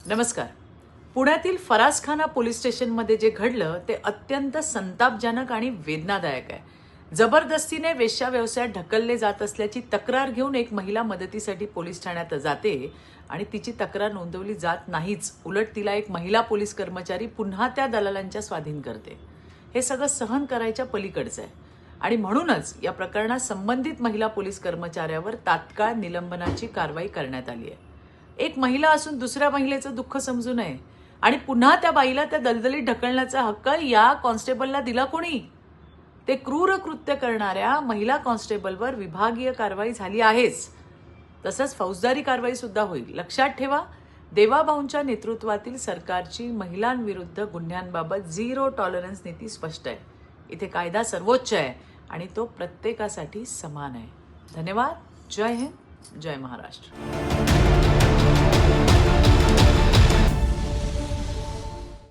नमस्कार. पुण्यातील फरासखाना पोलीस स्टेशनमध्ये जे घडलं ते अत्यंत संतापजनक आणि वेदनादायक आहे. जबरदस्तीने वेश्या व्यवसायात ढकलले जात असल्याची तक्रार घेऊन एक महिला मदतीसाठी पोलीस ठाण्यात जाते आणि तिची तक्रार नोंदवली जात नाहीच. उलट तिला एक महिला पोलीस कर्मचारी पुन्हा त्या दलालांच्या स्वाधीन करते. हे सगळं सहन करायच्या पलीकडचं आहे आणि म्हणूनच या प्रकरणात संबंधित महिला पोलीस कर्मचाऱ्यावर तात्काळ निलंबनाची कारवाई करण्यात आली आहे. एक महिला असून दुसऱ्या महिलेचं दुःख समजू नये आणि पुन्हा त्या बाईला त्या दलदलीत ढकलण्याचा हक्क या कॉन्स्टेबलला दिला कोणी? ते क्रूर कृत्य करणाऱ्या महिला कॉन्स्टेबलवर विभागीय कारवाई झाली आहेच, तसंच फौजदारी कारवाई सुद्धा होईल. लक्षात ठेवा, देवाभाऊंच्या नेतृत्वातील सरकारची महिलांविरुद्ध गुन्ह्यांबाबत झिरो टॉलरन्स नीती स्पष्ट आहे. इथे कायदा सर्वोच्च आहे आणि तो प्रत्येकासाठी समान आहे. धन्यवाद. जय हिंद, जय महाराष्ट्र.